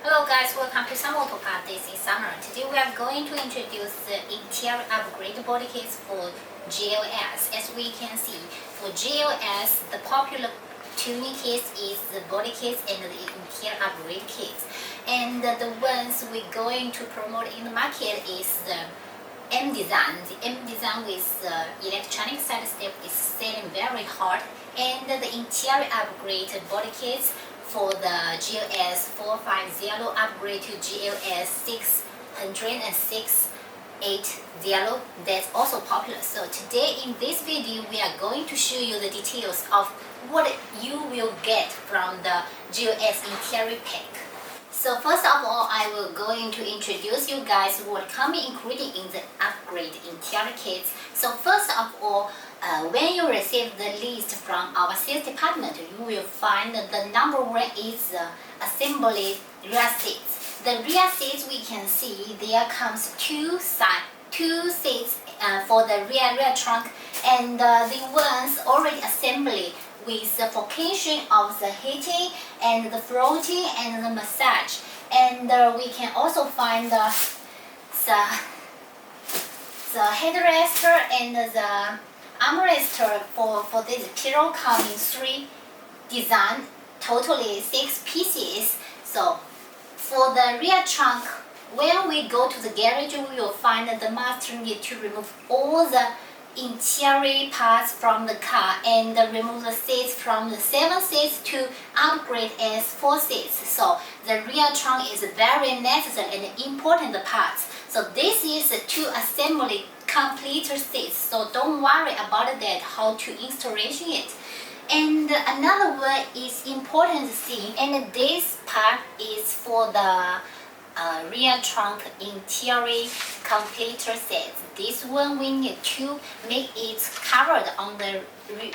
Hello guys, welcome to Summer Auto Part. This is Summer. Today we are going to introduce the interior upgrade body kits for GLS. As we can see, for GLS, the popular tuning kits is the body kits and the interior upgrade kits. And the ones we're going to promote in the market is the M design. The M design with electronic side step is selling very hard. And the interior upgrade body kits for the GLS 450 upgrade to GLS 600 and 680, that's also popular. So today in this video we are going to show you the details of what you will get from the GLS interior pack. So first of all, I will going to introduce you guys what coming included in the upgrade interior kits. So first of all, when you receive the list from our sales department, you will find the number one is assembly rear seats. The rear seats we can see there comes two seats for the rear trunk, and the ones already assembly with the function of the heating and the floating and the massage. And we can also find the headrest and the armrest for this pillow come in 3 design, totally 6 pieces. So for the rear trunk, when we go to the garage, we will find that the master need to remove all the interior parts from the car and remove the seats from the 7 seats to upgrade as 4 seats. So the rear trunk is very necessary and important parts. So this is to assembly complete seats. So don't worry about that, how to installation it. And another one is important thing, and this part is for the rear trunk interior complete sets. This one we need to make it covered on the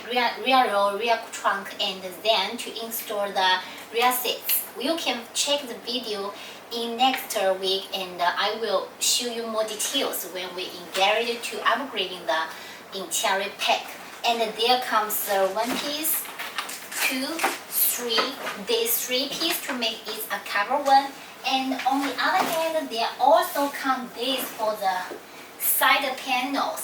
rear trunk and then to install the rear seats. You can check the video in next week, and I will show you more details when we engage to upgrading the interior pack. And there comes 1 piece, 2, 3. There's 3 pieces to make it a cover one. And on the other hand, there also come this for the side panel.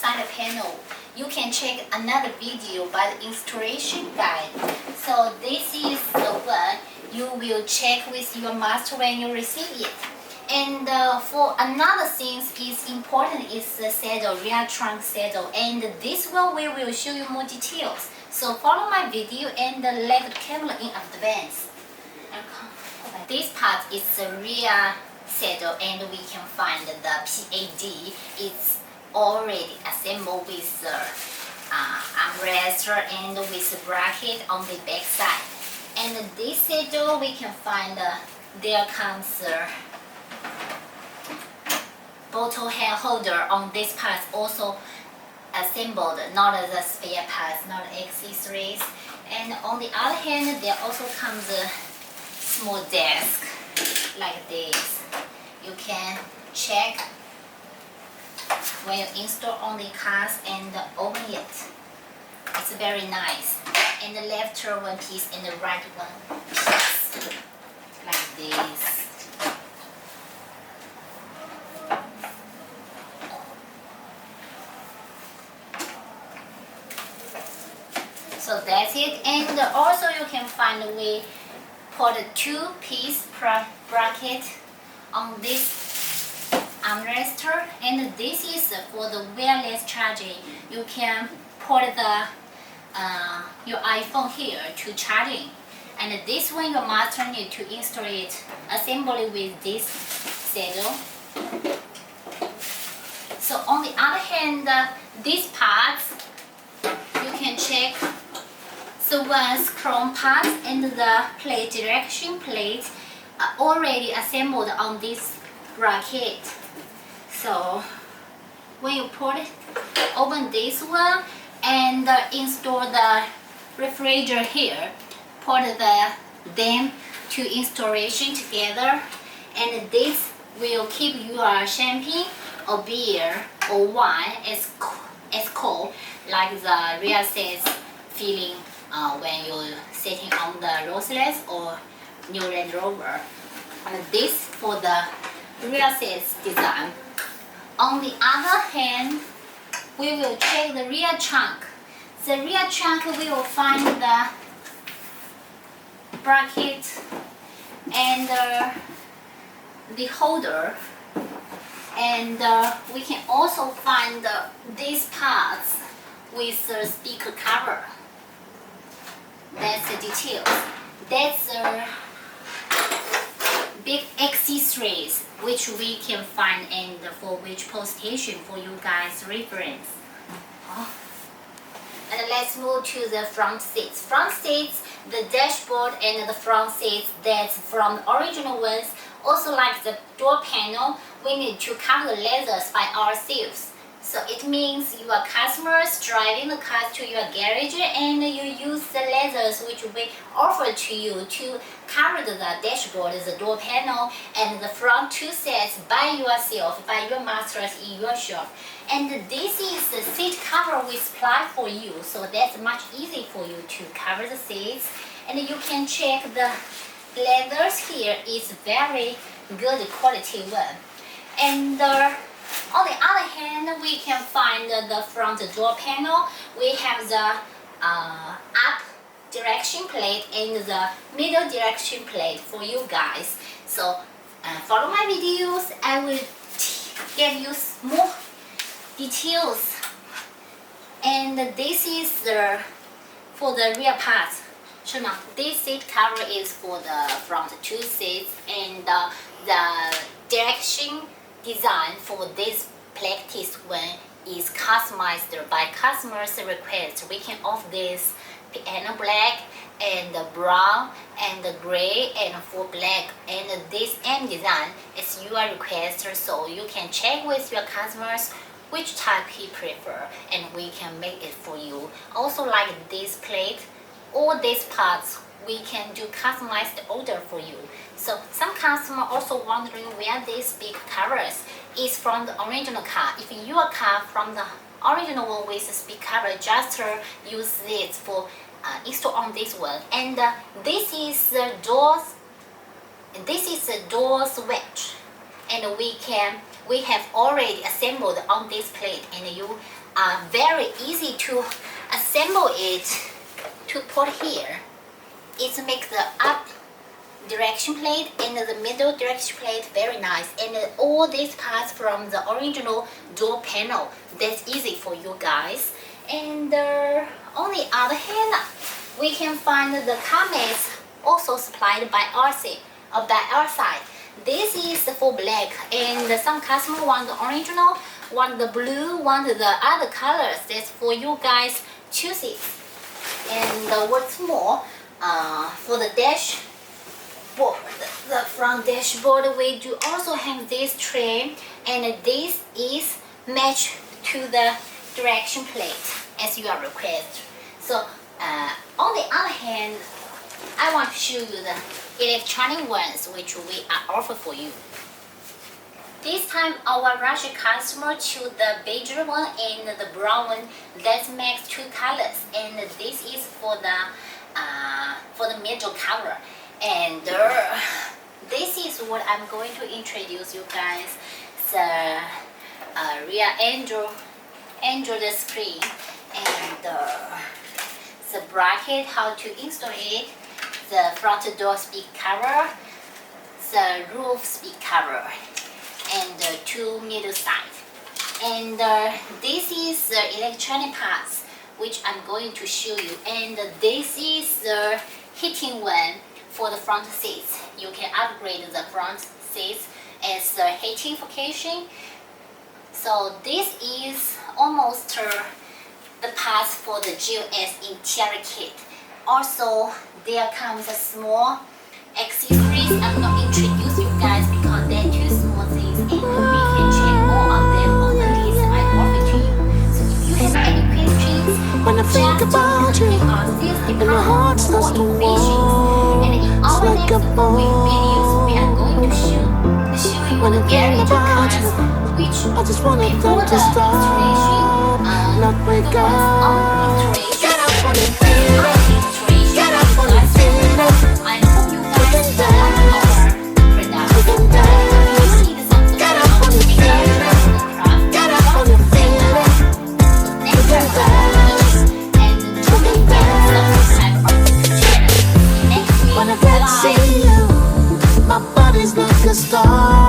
You can check another video by the installation guide. So this is the one you will check with your master when you receive it. And for another thing is important is the saddle, rear trunk saddle. And this one we will show you more details. So follow my video and let the camera in advance. This part is the rear saddle, and we can find the PAD. It's already assembled with the armrest and with the bracket on the back side. And this saddle we can find there comes the bottle hand holder on this part, also assembled, not the spare parts, not accessories. And on the other hand, there also comes a small desk like this. You can check when you install on the cars and open it. It's very nice. And the left 1 piece and the right 1 piece like this. So that's it. And also you can find we put a 2-piece bracket on this armrest, and this is for the wireless charging. You can put the your iPhone here to charging, and this one your master need to install it assembly with this saddle. So on the other hand, these parts you can check. So one's chrome parts and the plate, direction plate, are already assembled on this bracket. So when you open this one and install the refrigerator here, put them to installation together, and this will keep your champagne or beer or wine as cold, like the rear says feeling when you're sitting on the Rolls-Royce or New Land Rover. And this for the rear seats design. On the other hand, we will check the rear trunk. The rear trunk we will find the bracket and the holder, and we can also find these parts with the speaker cover. That's the details. That's the big accessories which we can find in the for which post station for you guys reference. And let's move to the front seats. Front seats, the dashboard and the front seats that's from the original ones. Also like the door panel, we need to cover the leathers by ourselves. So it means your customers driving the car to your garage and you use the leathers which we offer to you to cover the dashboard, the door panel, and the front two sets by yourself, by your masters in your shop. And this is the seat cover we supply for you, so that's much easy for you to cover the seats. And you can check the leathers here is very good quality one. And on the other hand, we can find the front door panel. We have the up direction plate and the middle direction plate for you guys. So follow my videos. I will give you more details. And this is for the rear part. This seat cover is for the front two seats, and the direction design for this practice one is customized by customers' request. We can offer this piano black and the brown and the gray and full black, and this M design is your request, so you can check with your customers which type he prefer and we can make it for you. Also like this plate, all these parts we can do customized order for you. So some customer also wondering where this big covers is from the original car. If your car from the original one with the big cover, just use this for install on this one. And this is the doors. This is the doors wedge, and we have already assembled on this plate, and you are very easy to assemble it to put here. It makes the up direction plate and the middle direction plate very nice, and all these parts from the original door panel. That's easy for you guys. And on the other hand, we can find the car mats also supplied by our side. This is for black, and some customer want the original, want the blue, want the other colors. That's for you guys choose it. And what's more, for the dashboard, the front dashboard, we do also have this trim, and this is matched to the direction plate as your request. So on the other hand, I want to show you the electronic ones which we are offer for you. This time our Russian customer choose the beige one and the brown one. That makes two colors, and this is for the middle cover. And this is what I'm going to introduce you guys. The rear Android screen, and the bracket, how to install it, the front door speak cover, the roof speak cover, and the two middle side. And this is the electronic parts which I'm going to show you. And this is the heating one for the front seats. You can upgrade the front seats as the heating function. So this is almost the parts for the GLS interior kit. Also, there comes a small accessories. I'm not introduce you guys because they're too small things, and we can check all of them on the list I offer to you. So if you have any questions, when I think about you, and my heart starts to warm. And in our like next a week videos, we are going to show you when I the think garage about cars, you, which I just want them before to the stop, installation, not wake the ones on up. installation, Get up on your after feet, installation, get up on your feet. I hope you guys like our product. stars.